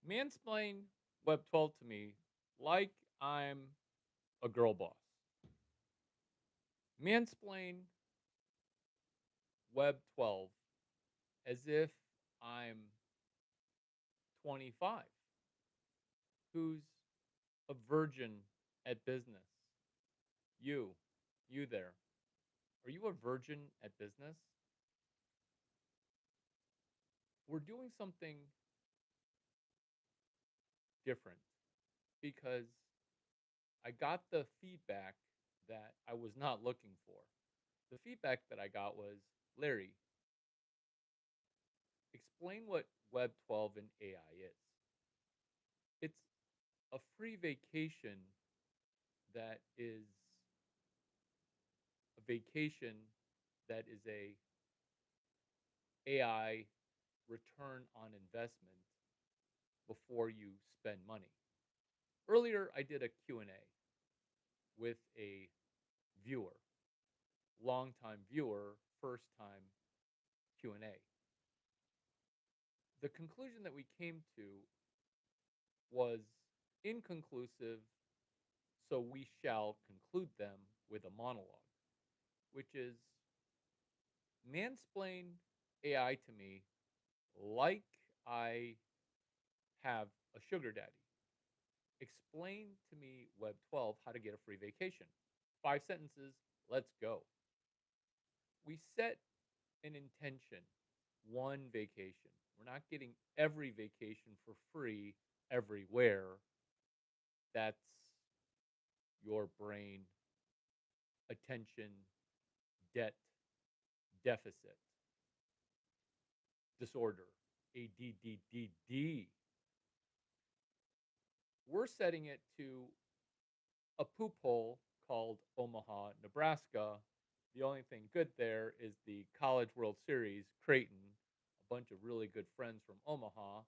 Mansplain Web12 to me like I'm a girl boss. Mansplain Web12 as if I'm 25, who's a virgin at business. You, you there. Are you a virgin at business? We're doing something different because I got the feedback that I was not looking for. The feedback that I got was, Larry, explain what Web12 and AI is. It's a free vacation that is a vacation that is a AI return on investment before you spend money. Earlier I did a Q&A with a viewer, longtime viewer, first time Q&A. The conclusion that we came to was inconclusive, so we shall conclude them with a monologue, which is mansplain AI to me like I have a sugar daddy. Explain to me Web12 how to get a free vacation. 5 sentences, let's go. We set an intention, one vacation. We're not getting every vacation for free everywhere. That's your brain attention debt deficit disorder, ADDD. We're setting it to a poop hole called Omaha, Nebraska. The only thing good there is the College World Series, Creighton, a bunch of really good friends from Omaha,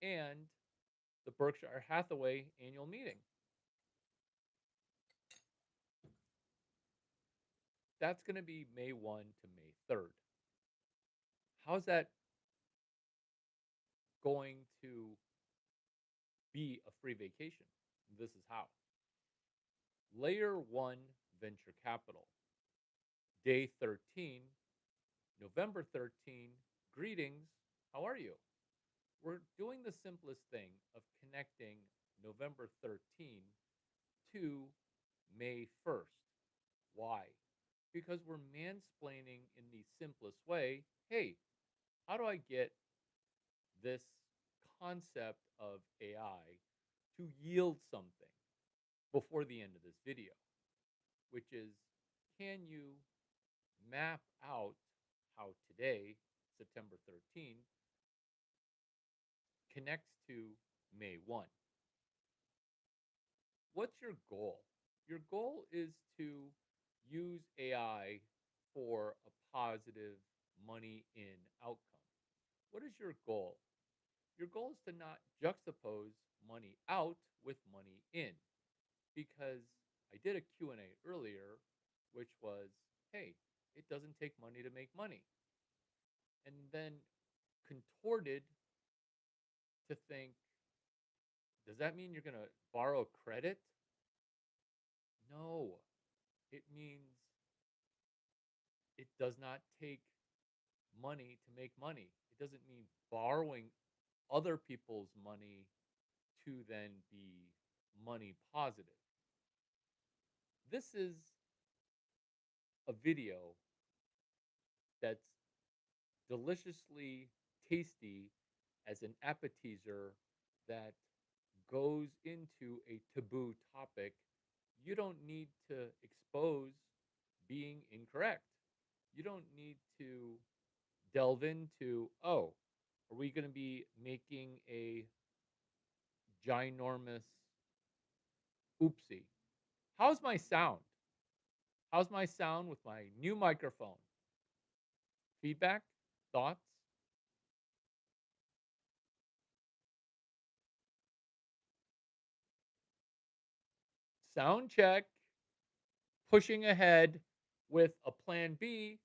and the Berkshire Hathaway annual meeting. That's going to be May 1 to May 3rd. How's that going to be a free vacation? This is how. Layer 1 Venture Capital. Day 13, November 13. Greetings. How are you? We're doing the simplest thing of connecting November 13 to May 1st. Why? Because we're mansplaining in the simplest way. Hey, how do I get this concept of AI to yield something before the end of this video? Which is, can you map out how today, September 13, connects to May 1? What's your goal? Your goal is to use AI for a positive money in outcome. What is your goal? Your goal is to not juxtapose money out with money in, because I did a Q&A earlier which was, hey, it doesn't take money to make money. And then contorted to think, does that mean you're going to borrow credit? No, it means it does not take money to make money. It doesn't mean borrowing other people's money to then be money positive. This is a video that's deliciously tasty as an appetizer that goes into a taboo topic. You don't need to expose being incorrect. You don't need to delve into, oh, are we going to be making a ginormous oopsie? How's my sound? How's my sound with my new microphone? Feedback? Thoughts? Sound check. Pushing ahead with a plan B.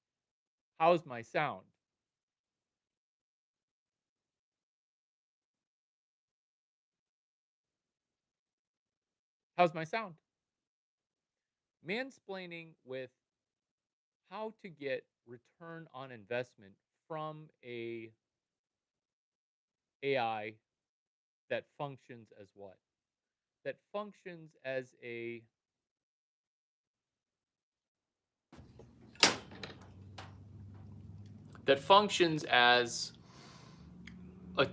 How's my sound? How's my sound? Mansplaining with how to get return on investment from a AI that functions as what? That functions as a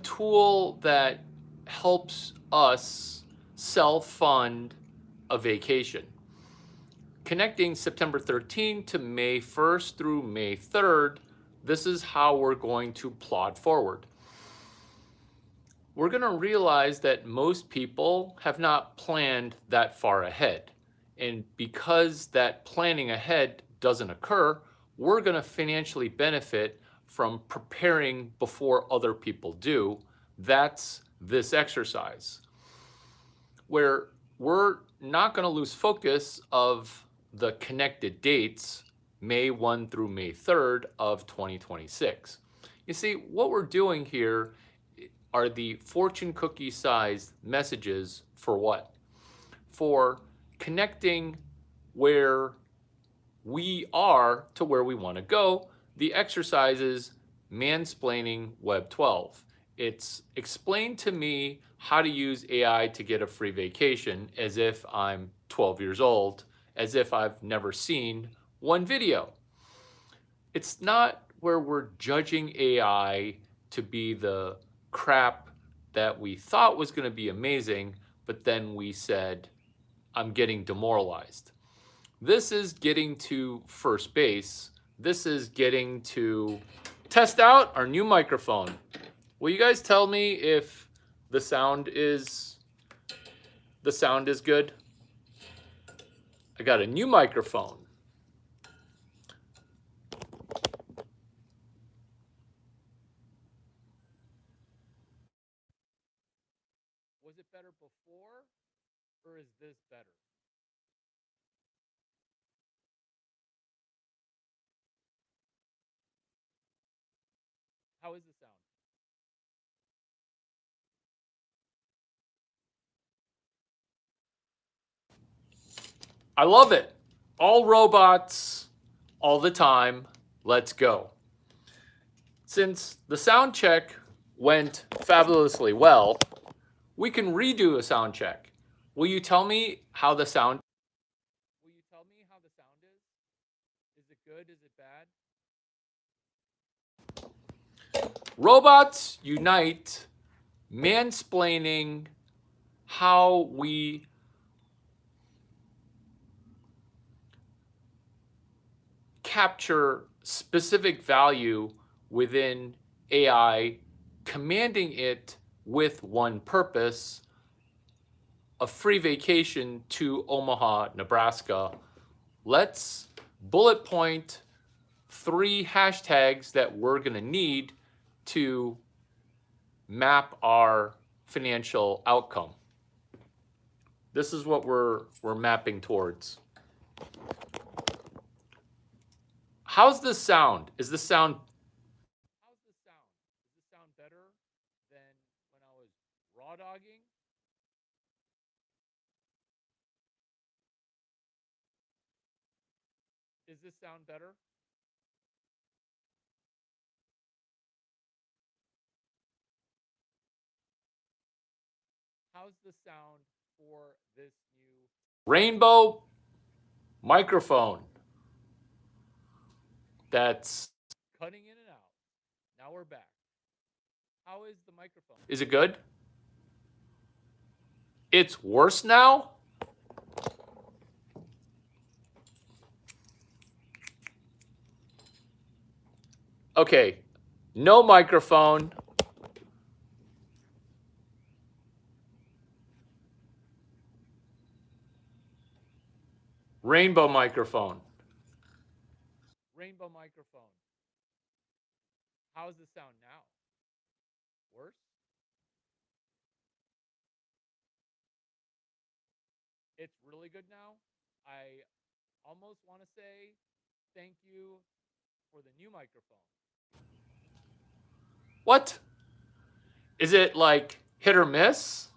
tool that helps us self-fund a vacation. Connecting September 13th to May 1st through May 3rd, this is how we're going to plot forward. We're going to realize that most people have not planned that far ahead. And because that planning ahead doesn't occur, we're going to financially benefit from preparing before other people do. That's this exercise, where we're not going to lose focus of the connected dates, May 1 through May 3rd of 2026. You see, what we're doing here are the fortune cookie sized messages for what? For connecting where we are to where we want to go. The exercise is Mansplaining Web12. It's explain to me how to use AI to get a free vacation as if I'm 12 years old, as if I've never seen one video. It's not where we're judging AI to be the crap that we thought was going to be amazing, but then we said, I'm getting demoralized. This is getting to first base. This is getting to test out our new microphone. Will you guys tell me if the sound is good? I got a new microphone. Was it better before, or is this better? How is the sound? I love it. All robots, all the time. Let's go. Since the sound check went fabulously well, we can redo a sound check. Will you tell me how the sound? Will you tell me how the sound is? Is it good? Is it bad? Robots unite, mansplaining how we capture specific value within AI, commanding it with one purpose, a free vacation to Omaha, Nebraska. Let's bullet point 3 hashtags that we're going to need to map our financial outcome. This is what we're mapping towards. How's this sound? Is this sound? How's this sound? Does this sound better than when I was raw dogging? Is this sound better? How's the sound for this new rainbow microphone that's cutting in and out? Now we're back. How is the microphone? Is it good? It's worse now? Okay, no microphone. Rainbow microphone. Rainbow microphone. How's the sound now? Worse? It's really good now. I almost want to say thank you for the new microphone. What? Is it like hit or miss?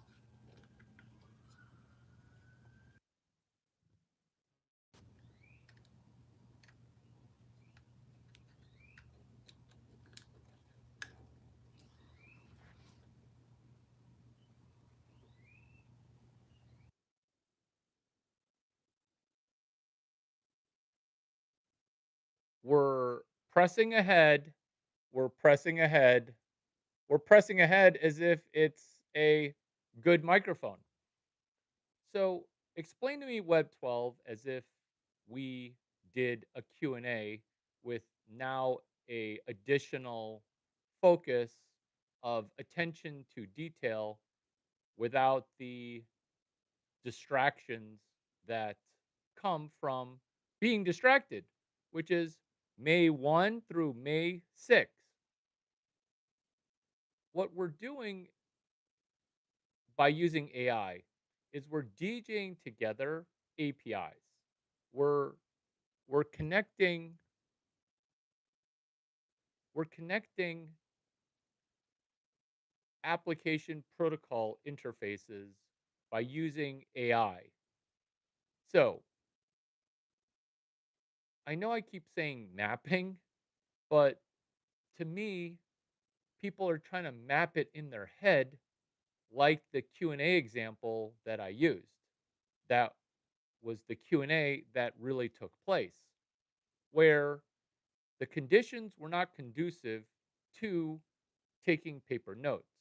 We're pressing ahead. We're pressing ahead. We're pressing ahead as if it's a good microphone. So explain to me Web 12 as if we did a Q&A with now a additional focus of attention to detail without the distractions that come from being distracted, which is May 1 through May 6. What we're doing by using AI is we're DJing together APIs. We're we're connecting we're connecting application protocol interfaces by using AI. So, I know I keep saying mapping, but to me, people are trying to map it in their head like the Q&A example that I used. That was the Q&A that really took place where the conditions were not conducive to taking paper notes.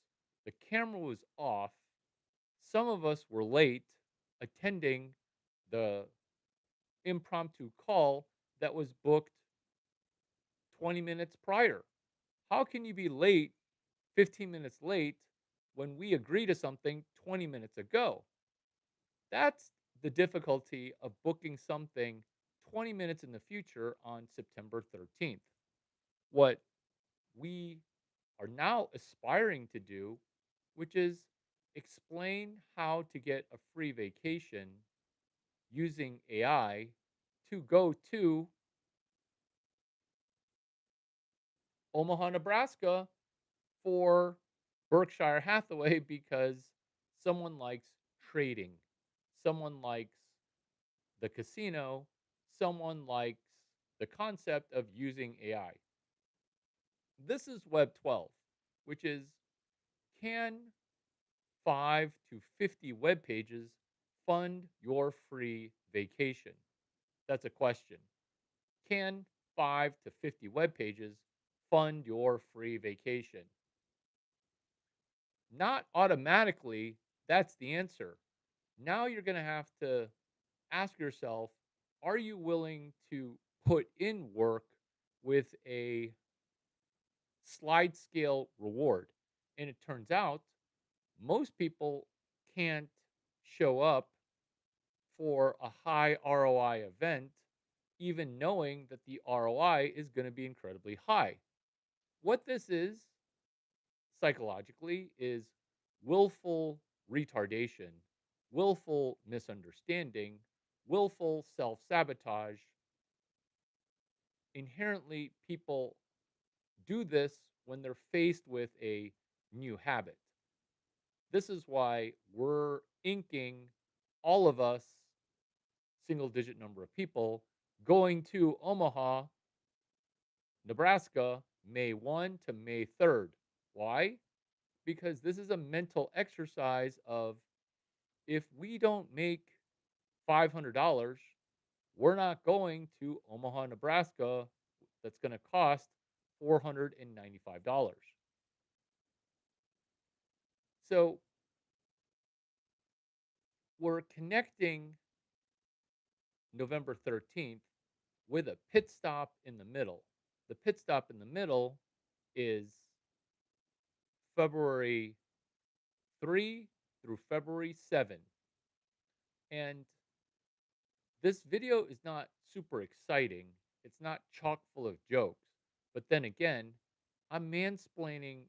The camera was off. Some of us were late attending the impromptu call that was booked 20 minutes prior. How can you be late, 15 minutes late, when we agree to something 20 minutes ago? That's the difficulty of booking something 20 minutes in the future on September 13th. What we are now aspiring to do, which is explain how to get a free vacation using AI to go to Omaha, Nebraska for Berkshire Hathaway because someone likes trading, someone likes the casino, someone likes the concept of using AI. This is Web 12, which is can 5 to 50 web pages fund your free vacation? That's a question. Can 5 to 50 web pages fund your free vacation? Not automatically, that's the answer. Now you're going to have to ask yourself, are you willing to put in work with a slide scale reward? And it turns out most people can't show up for a high ROI event, even knowing that the ROI is going to be incredibly high. What this is psychologically is willful retardation, willful misunderstanding, willful self sabotage. Inherently, people do this when they're faced with a new habit. This is why we're inking all of us, single digit number of people, going to Omaha, Nebraska, May 1 to May 3rd. Why? Because this is a mental exercise of if we don't make $500, we're not going to Omaha, Nebraska. That's going to cost $495. So we're connecting November 13th with a pit stop in the middle. The pit stop in the middle is February 3 through February 7. And this video is not super exciting. It's not chock full of jokes. But then again, I'm mansplaining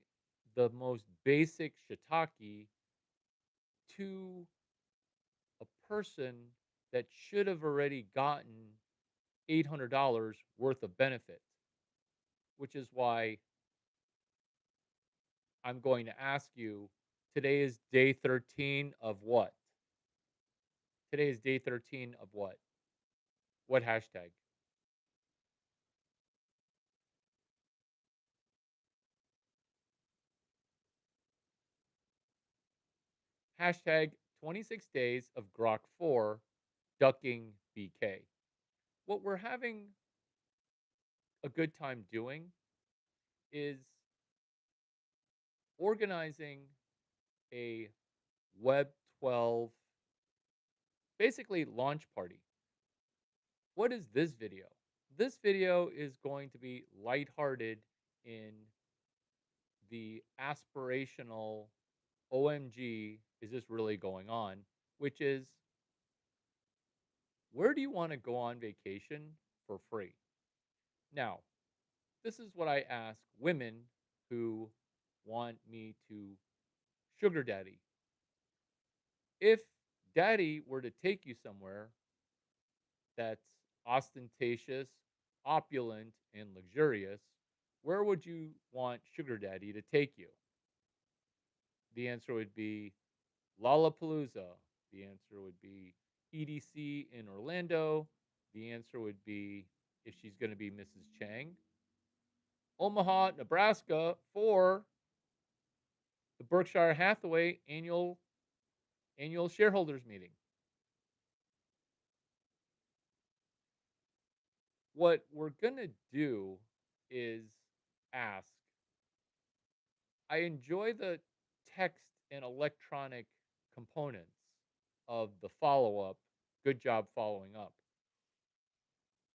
the most basic shiitake to a person that should have already gotten $800 worth of benefit, which is why I'm going to ask you today is day 13 of what? Today is day 13 of what? What hashtag? Hashtag 26 days of Grok 4 ducking BK. What we're having a good time doing is organizing a Web12, basically launch party. What is this video? This video is going to be lighthearted in the aspirational OMG, is this really going on? Which is, where do you want to go on vacation for free? Now, this is what I ask women who want me to sugar daddy. If daddy were to take you somewhere that's ostentatious, opulent, and luxurious, where would you want sugar daddy to take you? The answer would be Lollapalooza. The answer would be EDC in Orlando. The answer would be, if she's going to be Mrs. Chang, Omaha, Nebraska for the Berkshire Hathaway annual shareholders meeting. What we're going to do is ask, I enjoy the text and electronic components of the follow up. Good job following up.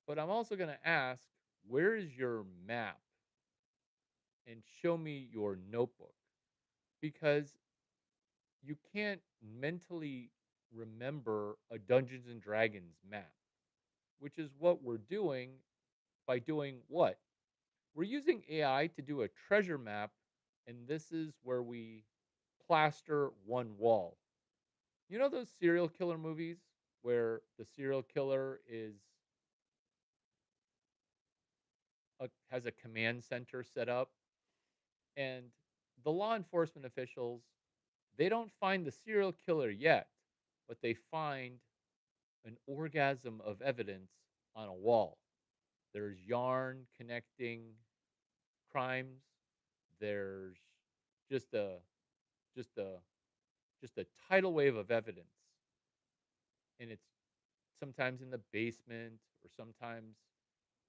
But I'm also going to ask, where is your map? And show me your notebook. Because you can't mentally remember a Dungeons and Dragons map, which is what we're doing by doing what? We're using AI to do a treasure map, and this is where we plaster one wall. You know those serial killer movies where the serial killer has a command center set up, and the law enforcement officials, they don't find the serial killer yet, but they find an orgasm of evidence on a wall. There's yarn connecting crimes. There's just a just a just a tidal wave of evidence, and it's sometimes in the basement, or sometimes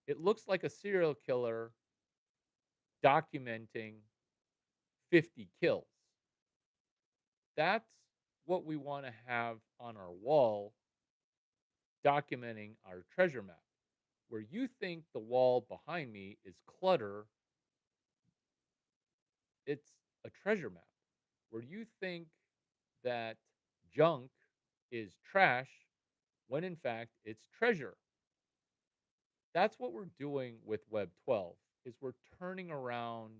it looks like a serial killer documenting 50 kills. That's what we want to have on our wall, documenting our treasure map. Where you think the wall behind me is clutter, it's a treasure map. Where you think that junk is trash, when in fact it's treasure. That's what we're doing with Web 12, is we're turning around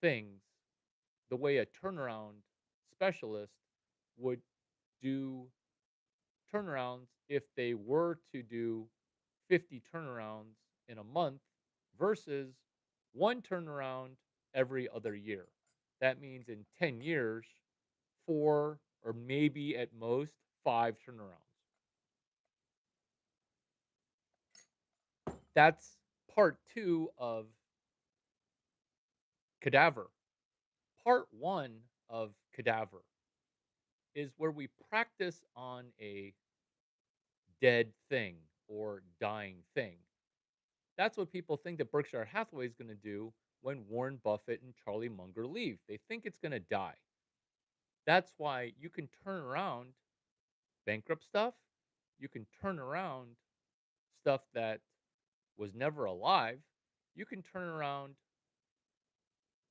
things the way a turnaround specialist would do turnarounds if they were to do 50 turnarounds in a month versus one turnaround every other year. That means in 10 years, four or maybe at most five turnarounds. That's part two of Cadaver. Part one of Cadaver is where we practice on a dead thing or dying thing. That's what people think that Berkshire Hathaway is going to do when Warren Buffett and Charlie Munger leave. They think it's going to die. That's why you can turn around bankrupt stuff. You can turn around stuff that was never alive. You can turn around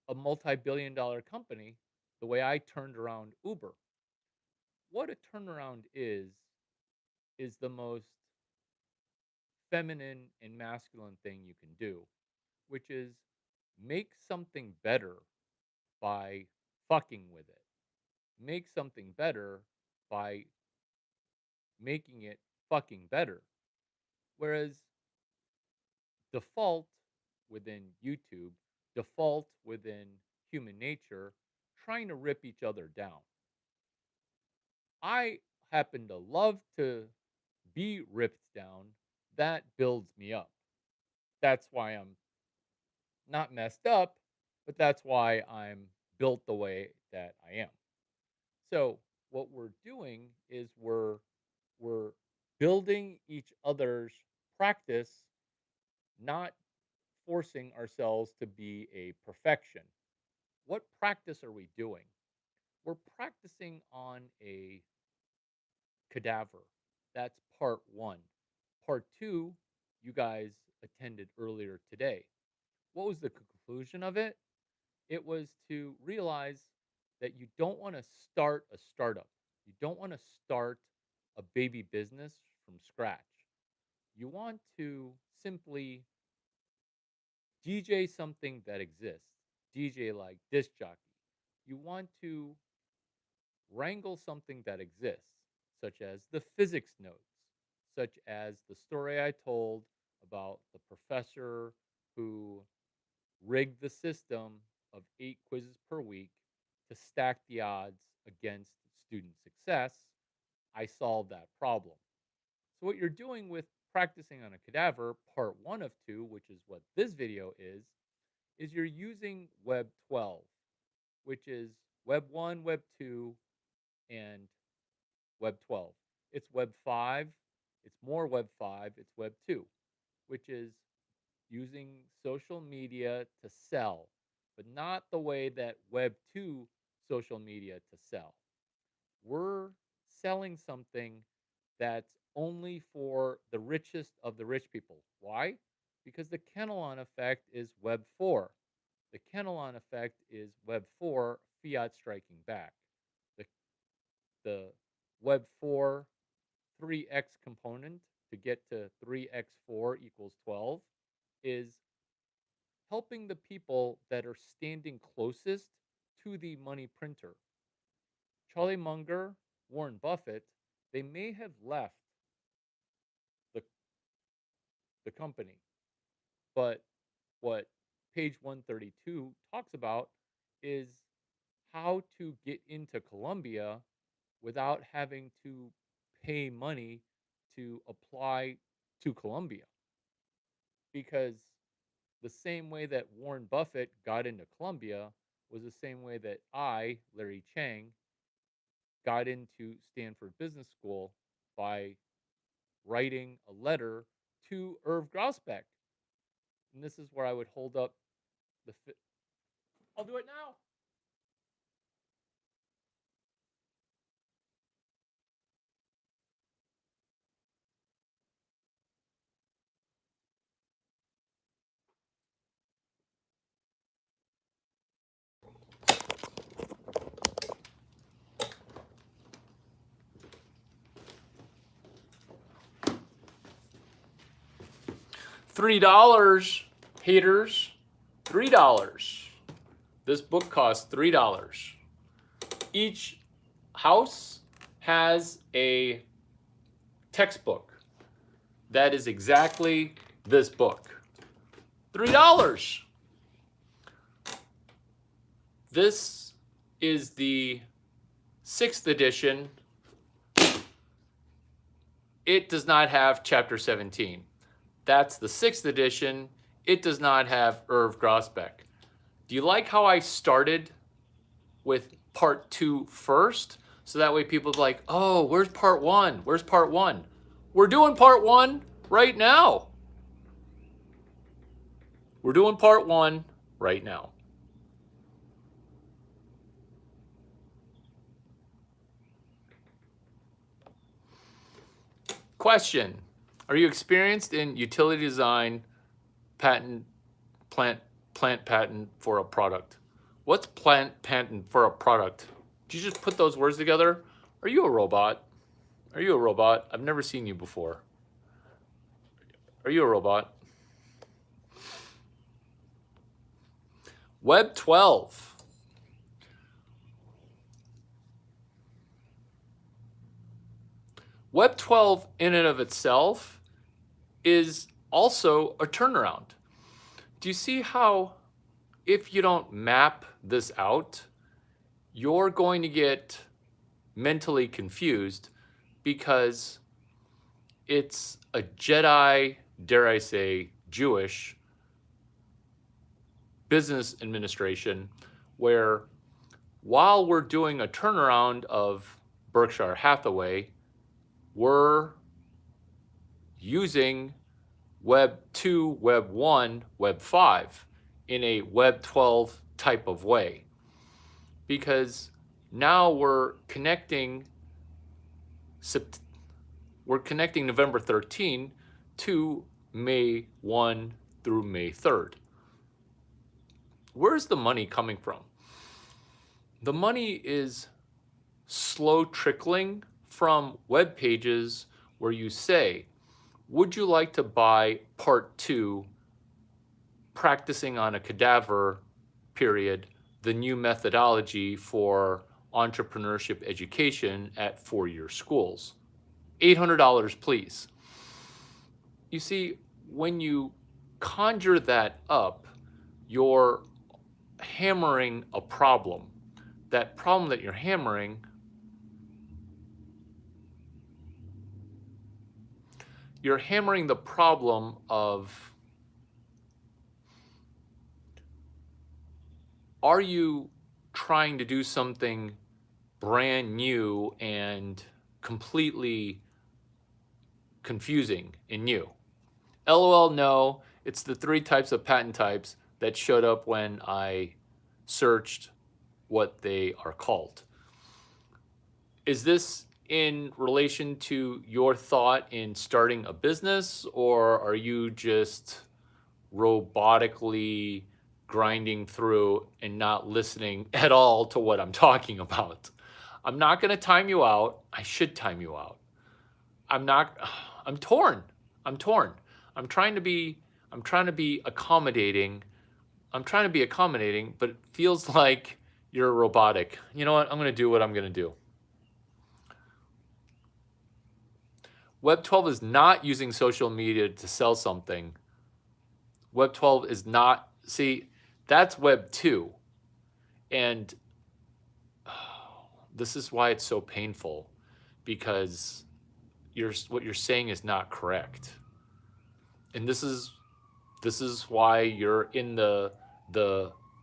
a multi-billion dollar company the way I turned around Uber. What a turnaround is the most feminine and masculine thing you can do, which is make something better by fucking with it. Make something better by making it fucking better. Whereas default within YouTube, default within human nature, trying to rip each other down. I happen to love to be ripped down. That builds me up. That's why I'm not messed up, but that's why I'm built the way that I am. So what we're doing is we're building each other's practice not forcing ourselves to be a perfection. What practice are we doing? We're practicing on a cadaver. That's part one. Part two, you guys attended earlier today. What was the conclusion of it? It was to realize that you don't want to start a startup. You don't want to start a baby business from scratch. You want to simply DJ something that exists, DJ like disc jockey. You want to wrangle something that exists, such as the physics notes, such as the story I told about the professor who rigged the system of 8 quizzes per week to stack the odds against student success. I solved that problem. So, what you're doing with practicing on a cadaver, part one of two, which is what this video is you're using Web12, which is Web 1, Web 2, and Web 12. It's Web 5, it's more Web 5, it's Web 2, which is using social media to sell, but not the way that Web 2 social media to sell. We're selling something that's only for the richest of the rich people. Why? Because the Kenelon effect is Web 4. The Kenelon effect is Web 4 fiat striking back. The, the Web 4 3x component to get to 3x4 equals 12 is helping the people that are standing closest to the money printer. Charlie Munger, Warren Buffett, they may have left the, the company, but what page 132 talks about is how to get into Columbia without having to pay money to apply to Columbia. Because the same way that Warren Buffett got into Columbia was the same way that I, Larry Chang, got into Stanford Business School by writing a letter to Irv Grousbeck. And this is where I would hold up the. I'll do it now. $3, haters. $3. This book costs $3. Each house has a textbook that is exactly this book. $3. This is the 6th edition. It does not have chapter 17. That's the 6th edition. It does not have Irv Grousbeck. Do you like how I started with part 2 first? So that way people are like, oh, where's part 1? Where's part 1? We're doing part 1 right now. We're doing part 1 right now. Question. Are you experienced in utility design, plant patent for a product? What's plant patent for a product? Did you just put those words together? Are you a robot? Are you a robot? I've never seen you before. Are you a robot? Web 12. Web 12 in and of itself is also a turnaround. Do you see how if you don't map this out, you're going to get mentally confused because it's a Jedi, dare I say, Jewish business administration where while we're doing a turnaround of Berkshire Hathaway, we're using Web 2, Web 1, Web 5 in a Web 12 type of way. Because now we're connecting November 13 to May 1 through May 3rd. Where's the money coming from? The money is slow trickling from web pages where you say, would you like to buy part 2, practicing on a cadaver, period, the new methodology for entrepreneurship education at 4-year schools? $800, please. You see, when you conjure that up, you're hammering a problem. That problem that you're hammering, you're hammering the problem of, are you trying to do something brand new and completely confusing and new? LOL, no. It's the 3 types of patent types that showed up when I searched what they are called. Is this in relation to your thought in starting a business, or are you just robotically grinding through and not listening at all to what I'm talking about? I'm not going to time you out. I should time you out. I'm torn. I'm trying to be accommodating. But it feels like you're robotic. You know what? I'm going to do what I'm going to do. Web 12 is not using social media to sell something. Web 12 is not, see, that's Web 2. And this is why it's so painful, because what you're saying is not correct. And this is why you're in the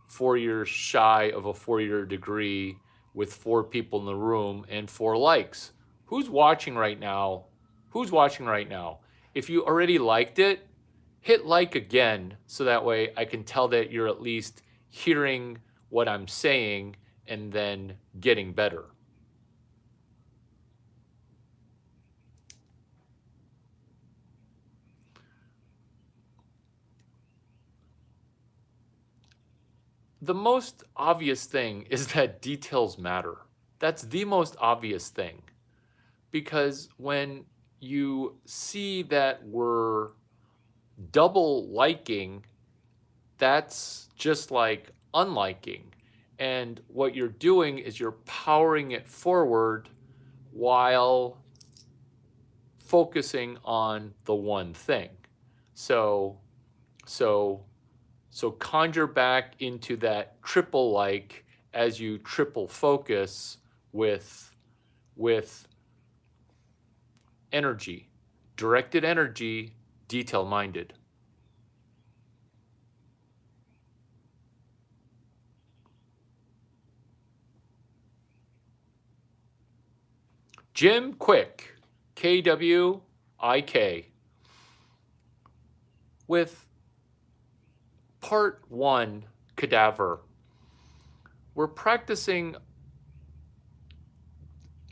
4 years shy of a 4-year degree with 4 people in the room and 4 likes. Who's watching right now? If you already liked it, hit like again, so that way I can tell that you're at least hearing what I'm saying and then getting better. The most obvious thing is that details matter. That's the most obvious thing. Because when you see that we're double liking, that's just like unliking. And what you're doing is you're powering it forward while focusing on the one thing. So conjure back into that triple like as you triple focus with energy, directed energy, detail-minded. Jim Quick, KWIK, with part 1, cadaver. We're practicing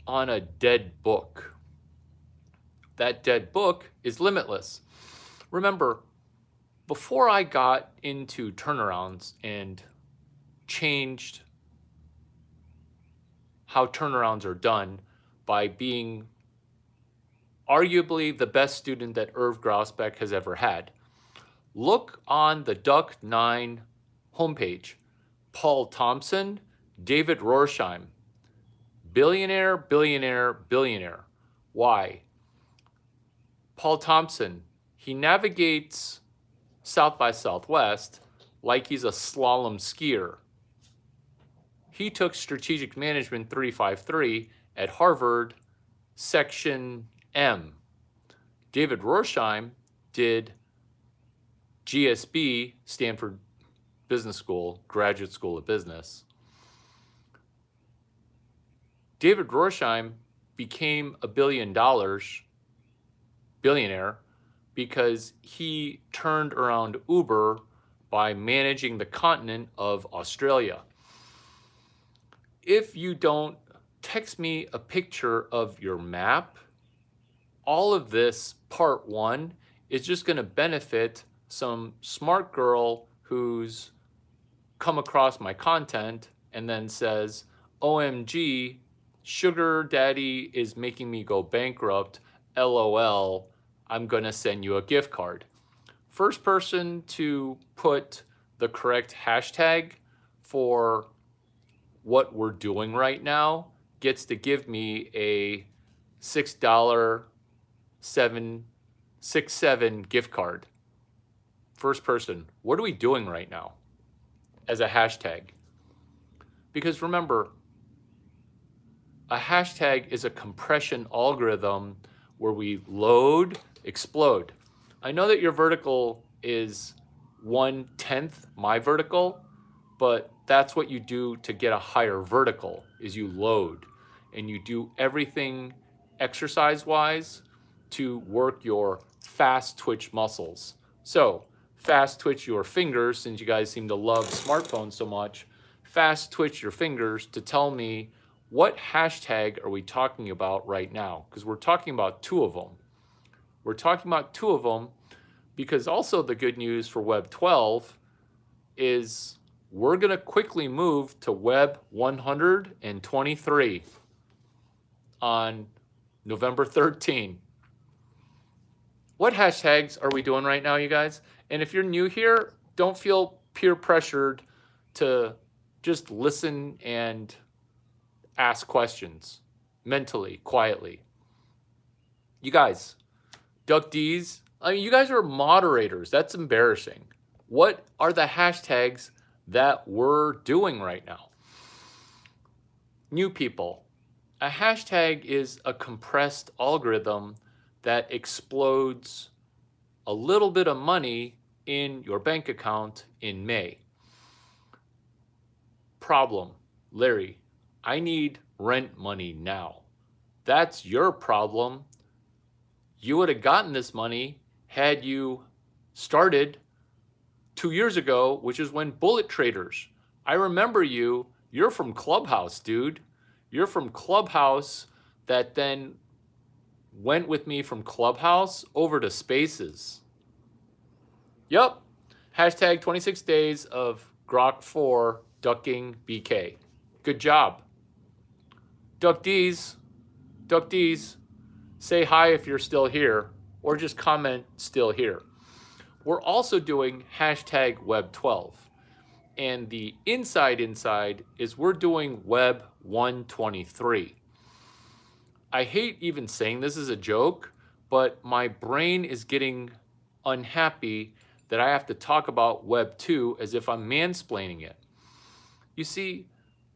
on a dead book. That dead book is limitless. Remember, before I got into turnarounds and changed how turnarounds are done by being arguably the best student that Irv Grousbeck has ever had, look on the Duck 9 homepage. Paul Thompson, David Rorsheim, billionaire, billionaire, billionaire. Why? Paul Thompson, he navigates South by Southwest like he's a slalom skier. He took Strategic Management 353 at Harvard, Section M. David Rorsheim did GSB, Stanford Business School, Graduate School of Business. David Rorsheim became a billionaire because he turned around Uber by managing the continent of Australia. If you don't text me a picture of your map, all of this part one is just going to benefit some smart girl who's come across my content and then says, OMG, sugar daddy is making me go bankrupt. LOL, I'm going to send you a gift card. First person to put the correct hashtag for what we're doing right now gets to give me a $6.767 gift card. First person, what are we doing right now as a hashtag? Because remember, a hashtag is a compression algorithm where we load, explode. I know that your vertical is 1/10 my vertical, but that's what you do to get a higher vertical is you load and you do everything exercise-wise to work your fast twitch muscles. So fast twitch your fingers, since you guys seem to love smartphones so much, fast twitch your fingers to tell me what hashtag are we talking about right now? Because we're talking about two of them. We're talking about two of them because also the good news for Web12 is we're going to quickly move to Web 123 on November 13. What hashtags are we doing right now, you guys? And if you're new here, don't feel peer pressured to just listen and ask questions mentally, quietly. You guys, Duck D's, I mean, you guys are moderators. That's embarrassing. What are the hashtags that we're doing right now? New people. A hashtag is a compressed algorithm that explodes a little bit of money in your bank account in May. Problem, Larry, I need rent money now. That's your problem. You would have gotten this money had you started 2 years ago, which is when Bullet Traders. I remember you. You're from Clubhouse, dude. You're from Clubhouse that then went with me from Clubhouse over to Spaces. Yup. Hashtag 26 days of Grok 4 ducking BK. Good job. Duck D's, say hi if you're still here, or just comment still here. We're also doing hashtag Web12. And the inside is we're doing Web 123. I hate even saying this as a joke, but my brain is getting unhappy that I have to talk about Web 2 as if I'm mansplaining it. You see,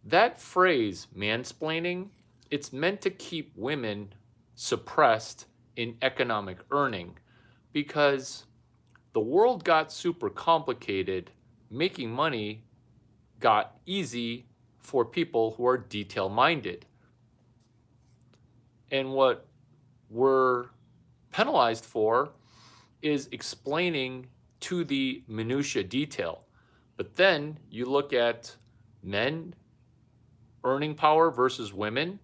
that phrase, mansplaining, it's meant to keep women suppressed in economic earning because the world got super complicated. Making money got easy for people who are detail-minded. And what we're penalized for is explaining to the minutia detail. But then you look at men earning power versus women.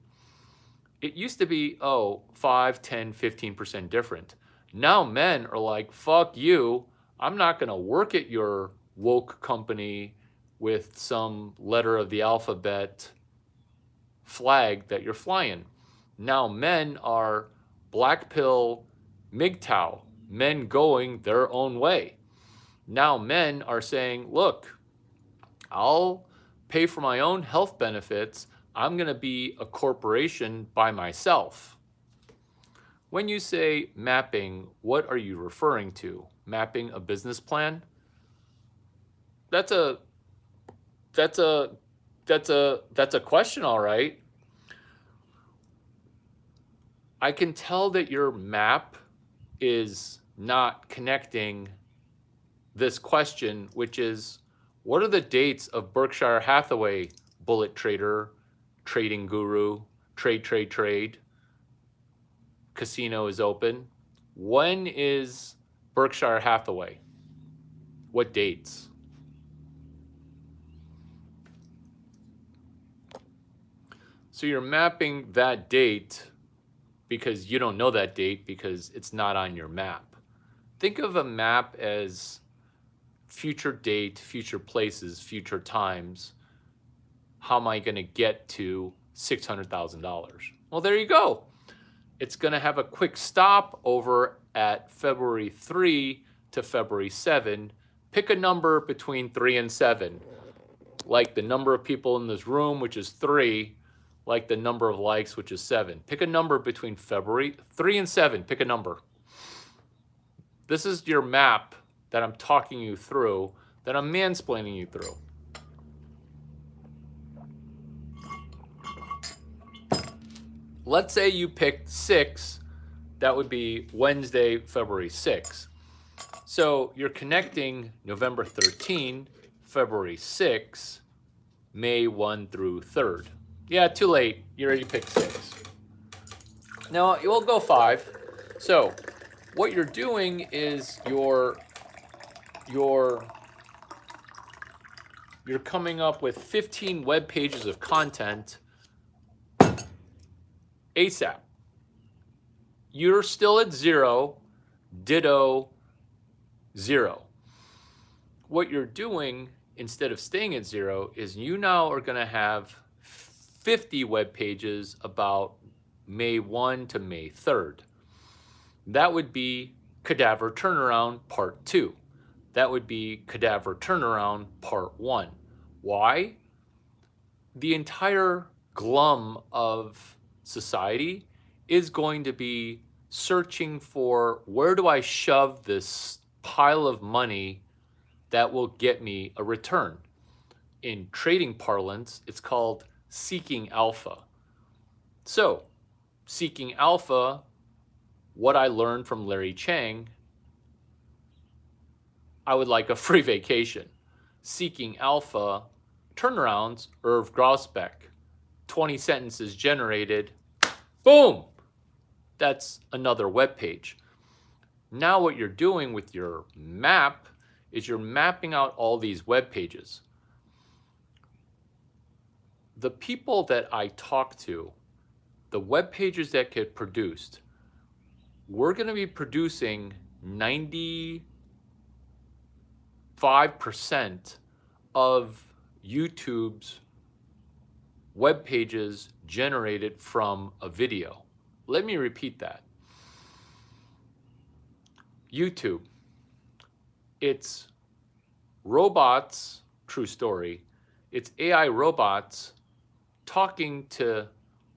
It used to be, 5, 10, 15% different. Now men are like, fuck you. I'm not going to work at your woke company with some letter of the alphabet flag that you're flying. Now men are black pill MGTOW, men going their own way. Now men are saying, look, I'll pay for my own health benefits. I'm going to be a corporation by myself. When you say mapping, what are you referring to? Mapping a business plan? That's a question, all right. I can tell that your map is not connecting this question, which is, what are the dates of Berkshire Hathaway, Bullet Trader, Trading Guru, Trade, Casino is open? When is Berkshire Hathaway. What dates? So you're mapping that date because you don't know that date because it's not on your map. Think of a map as future date, future places, future times. How am I going to get to $600,000? Well, there you go. It's going to have a quick stop over at February 3 to February 7. Pick a number between 3 and 7, like the number of people in this room, which is 3, like the number of likes, which is 7. Pick a number between February 3 and 7. Pick a number. This is your map that I'm talking you through, that I'm mansplaining you through. Let's say you picked 6. That would be Wednesday, February 6. So you're connecting November 13, February 6, May 1 through 3rd. Yeah, too late. You already picked 6. Now, you'll go 5. So what you're doing is you're coming up with 15 web pages of content ASAP. You're still at 0, ditto 0. What you're doing instead of staying at 0 is you now are going to have 50 web pages about May 1 to May 3rd. That would be Cadaver Turnaround Part 2. That would be Cadaver Turnaround Part 1. Why? The entire glum of society is going to be searching for, where do I shove this pile of money that will get me a return? In trading parlance, it's called seeking alpha. So, seeking alpha, what I learned from Larry Chang, I would like a free vacation. Seeking alpha, turnarounds, Irv Grousbeck. 20 sentences generated, boom! That's another web page. Now what you're doing with your map is you're mapping out all these web pages. The people that I talk to, the web pages that get produced, we're going to be producing 95% of YouTube's web pages generated from a video. Let me repeat that. YouTube, it's robots, true story, it's AI robots talking to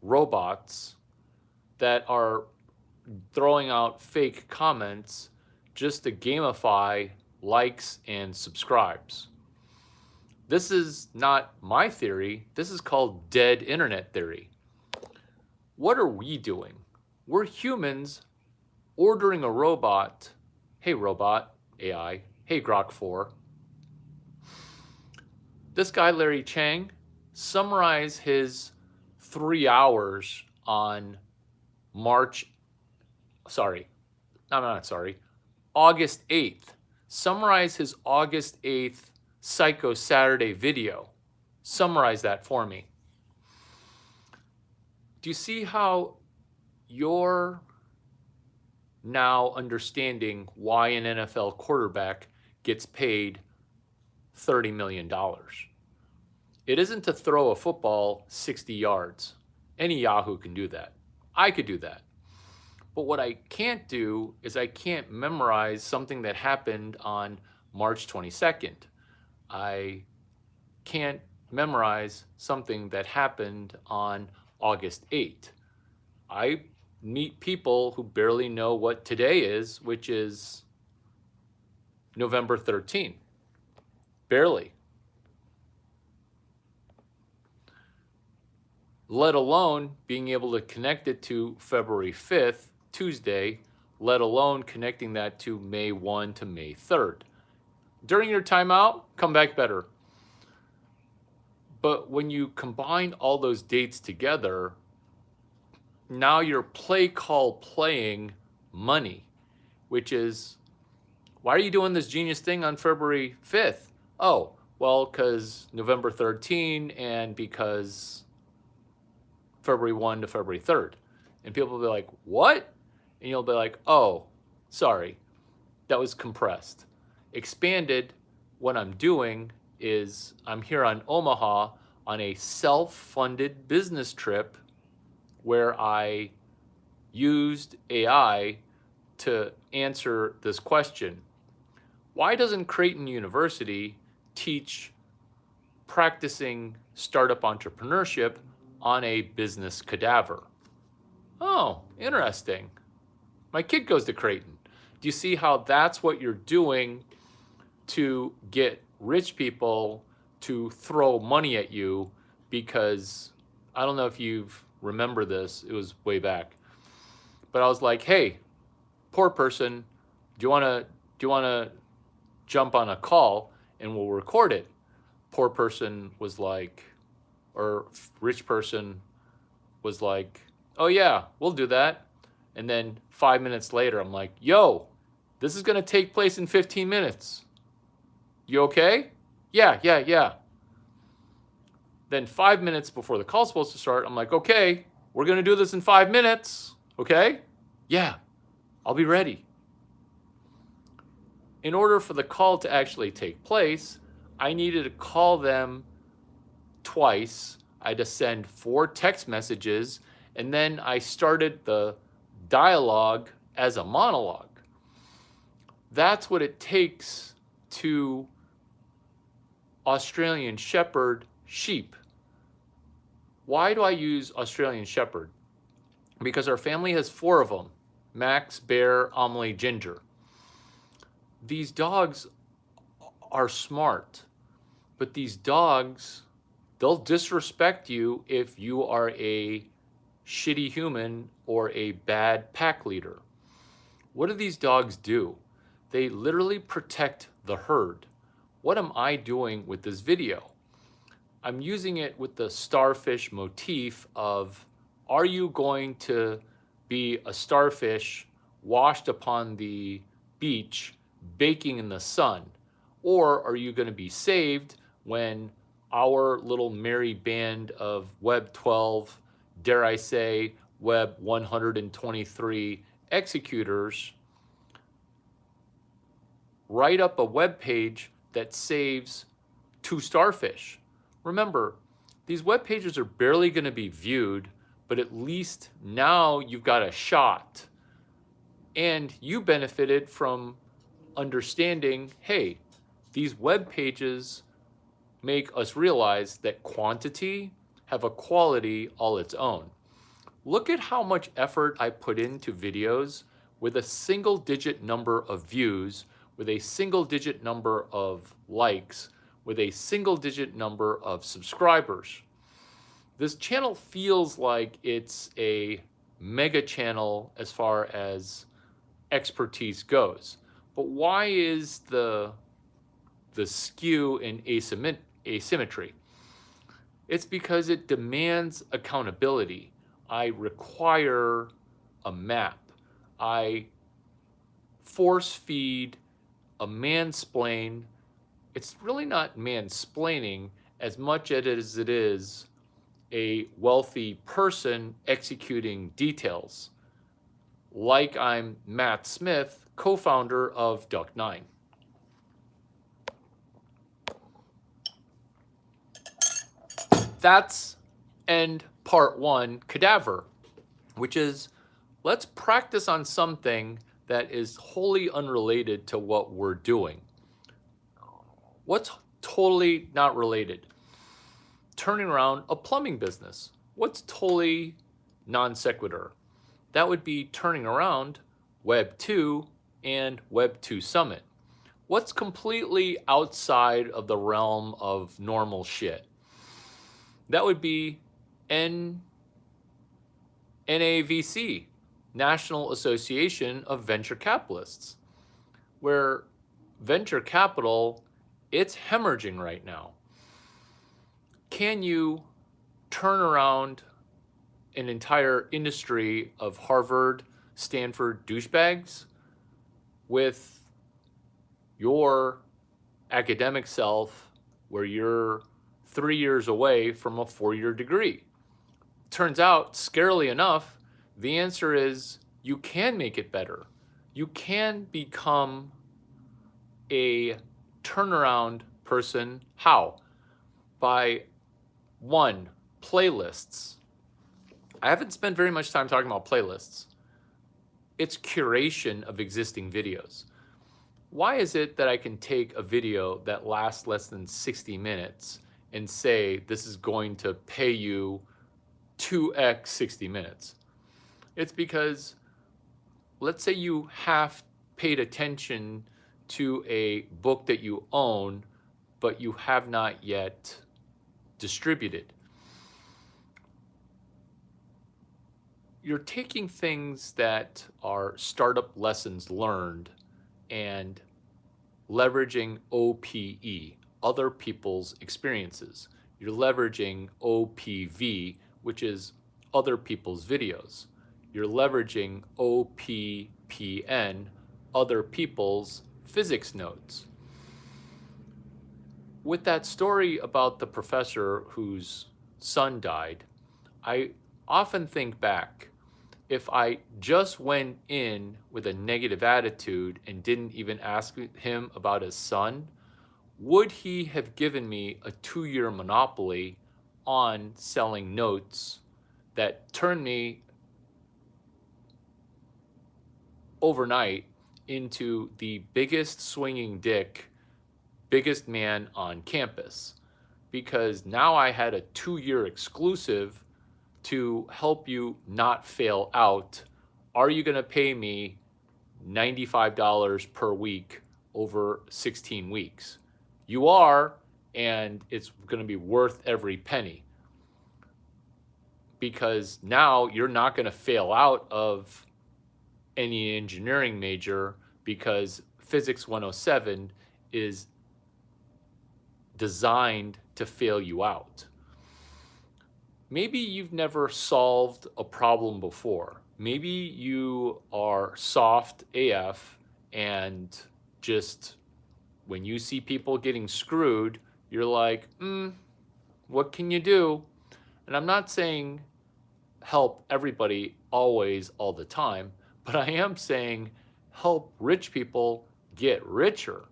robots that are throwing out fake comments just to gamify likes and subscribes. This is not my theory. This is called dead internet theory. What are we doing? We're humans ordering a robot. Hey, robot, AI. Hey, Grok 4. This guy, Larry Chang, summarized his 3 hours on August 8th. Summarize his August 8th Psycho Saturday video. Summarize that for me. Do you see how you're now understanding why an NFL quarterback gets paid $30 million? It isn't to throw a football 60 yards. Any Yahoo can do that. I could do that. But what I can't do is I can't memorize something that happened on March 22nd. I can't memorize something that happened on August 8th. I meet people who barely know what today is, which is November 13th. Barely. Let alone being able to connect it to February 5th, Tuesday, let alone connecting that to May 1 to May 3rd. During your timeout, come back better. But when you combine all those dates together, now you're playing money, which is Why are you doing this genius thing on February 5th? Oh, well, because November 13 and because February 1 to February 3rd. And people will be like, what? And you'll be like, oh, sorry, that was compressed. Expanded, what I'm doing is I'm here on Omaha on a self-funded business trip where I used AI to answer this question. Why doesn't Creighton University teach practicing startup entrepreneurship on a business cadaver? Oh, interesting. My kid goes to Creighton. Do you see how that's what you're doing to get rich people to throw money at you? Because I don't know if you remember this, it was way back. But I was like, hey, poor person, do you wanna jump on a call and we'll record it? Poor person was like, or rich person was like, oh yeah, we'll do that. And then 5 minutes later, I'm like, yo, this is gonna take place in 15 minutes. You okay? Yeah. Then 5 minutes before the call's supposed to start, I'm like, okay, we're gonna do this in 5 minutes, okay? Yeah, I'll be ready. In order for the call to actually take place, I needed to call them twice. I had to send 4 text messages, and then I started the dialogue as a monologue. That's what it takes to Australian Shepherd sheep. Why do I use Australian Shepherd? Because our family has 4 of them: Max, Bear, Amelie, Ginger. These dogs are smart, but these dogs, they'll disrespect you if you are a shitty human or a bad pack leader. What do these dogs do? They literally protect the herd. What am I doing with this video? I'm using it with the starfish motif of, are you going to be a starfish washed upon the beach, baking in the sun? Or are you going to be saved when our little merry band of Web12, dare I say, Web 123 executors write up a web page that saves 2 starfish? Remember, these web pages are barely going to be viewed, but at least now you've got a shot. And you benefited from understanding, hey, these web pages make us realize that quantity have a quality all its own. Look at how much effort I put into videos with a single digit number of views, with a single digit number of likes, with a single digit number of subscribers. This channel feels like it's a mega channel as far as expertise goes. But why is the skew in asymmetry? It's because it demands accountability. I require a map. I force feed a mansplain. It's really not mansplaining as much as it is a wealthy person executing details. Like I'm Matt Smith, co-founder of Duck9. That's end part 1, cadaver, which is, let's practice on something that is wholly unrelated to what we're doing. What's totally not related? Turning around a plumbing business. What's totally non sequitur? That would be turning around Web2 and Web2 Summit. What's completely outside of the realm of normal shit? That would be NAVC, National Association of Venture Capitalists, where venture capital, it's hemorrhaging right now. Can you turn around an entire industry of Harvard, Stanford douchebags with your academic self where you're 3 years away from a 4-year degree? Turns out, scarily enough, the answer is you can make it better. You can become a turnaround person. How? By one, playlists. I haven't spent very much time talking about playlists. It's curation of existing videos. Why is it that I can take a video that lasts less than 60 minutes and say this is going to pay you 2x 60 minutes? It's because, let's say you have paid attention to a book that you own, but you have not yet distributed. You're taking things that are startup lessons learned and leveraging OPE, other people's experiences. You're leveraging OPV, which is other people's videos. You're leveraging OPPN, other people's physics notes. With that story about the professor whose son died, I often think back, if I just went in with a negative attitude and didn't even ask him about his son, would he have given me a 2-year monopoly on selling notes that turned me overnight into the biggest swinging dick, biggest man on campus? Because now I had a 2-year exclusive to help you not fail out. Are you going to pay me $95 per week over 16 weeks? You are, and it's going to be worth every penny. Because now you're not going to fail out of any engineering major, because Physics 107 is designed to fail you out. Maybe you've never solved a problem before. Maybe you are soft AF and just when you see people getting screwed, you're like, what can you do? And I'm not saying help everybody always all the time, but I am saying help rich people get richer.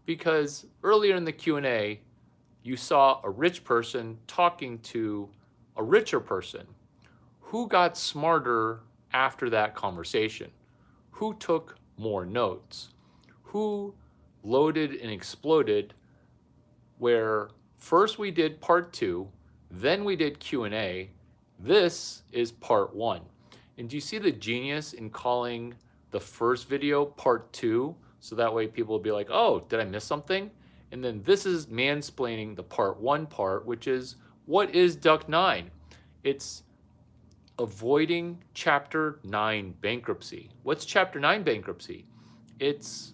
Because earlier in the Q&A, you saw a rich person talking to a richer person. Who got smarter after that conversation? Who took more notes? Who loaded and exploded, where first we did part 2, then we did Q&A. This is part 1. And do you see the genius in calling the first video part 2? So that way people will be like, oh, did I miss something? And then this is mansplaining the part 1 part, which is, what is Duck 9? It's avoiding Chapter 9 bankruptcy. What's Chapter 9 bankruptcy? It's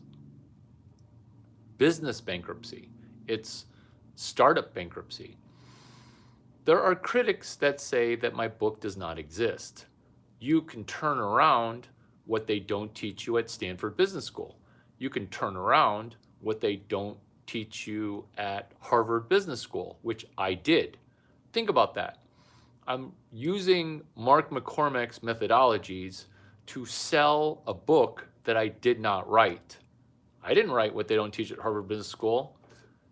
business bankruptcy. It's startup bankruptcy. There are critics that say that my book does not exist. You can turn around what they don't teach you at Stanford Business School. You can turn around what they don't teach you at Harvard Business School, which I did. Think about that. I'm using Mark McCormack's methodologies to sell a book that I did not write. I didn't write what they don't teach at Harvard Business School.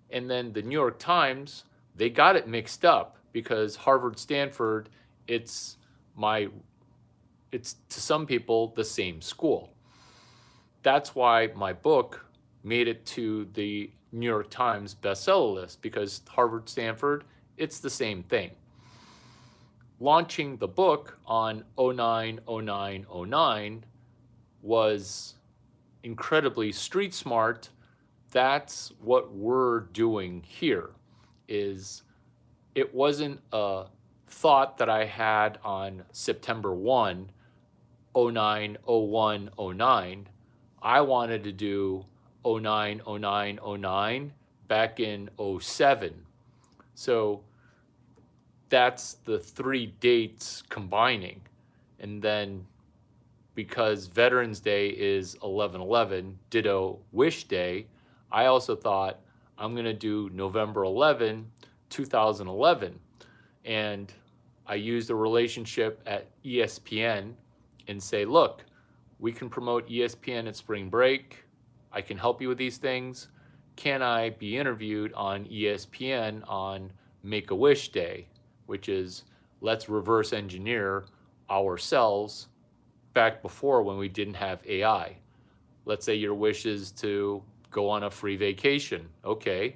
And then the New York Times, they got it mixed up because Harvard, Stanford, it's to some people the same school. That's why my book made it to the New York Times bestseller list, because Harvard, Stanford, it's the same thing. Launching the book on 09/09/09 was incredibly street smart. That's what we're doing here. Is it wasn't a thought that I had on September 1, 09/01/09. I wanted to do 09/09/09 back in 07. So that's the 3 dates combining. And then because Veterans Day is 11/11, ditto Wish Day, I also thought I'm going to do November 11, 2011. And I used a relationship at ESPN and say, look, we can promote ESPN at spring break. I can help you with these things. Can I be interviewed on ESPN on Make-A-Wish Day, which is let's reverse engineer ourselves back before when we didn't have AI. Let's say your wish is to go on a free vacation. Okay,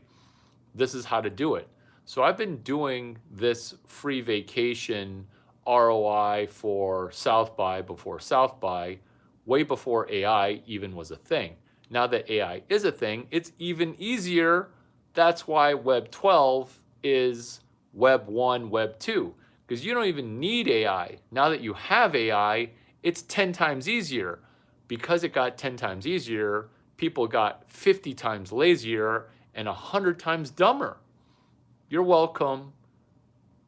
this is how to do it. So I've been doing this free vacation ROI for South by before South by, way before AI even was a thing. Now that AI is a thing, it's even easier. That's why Web 12 is Web 1, Web 2, because you don't even need AI. Now that you have AI, it's 10 times easier. Because it got 10 times easier, people got 50 times lazier and 100 times dumber. You're welcome.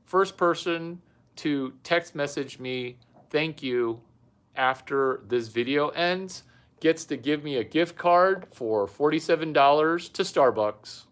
First person to text message me, thank you, after this video ends, gets to give me a gift card for $47 to Starbucks.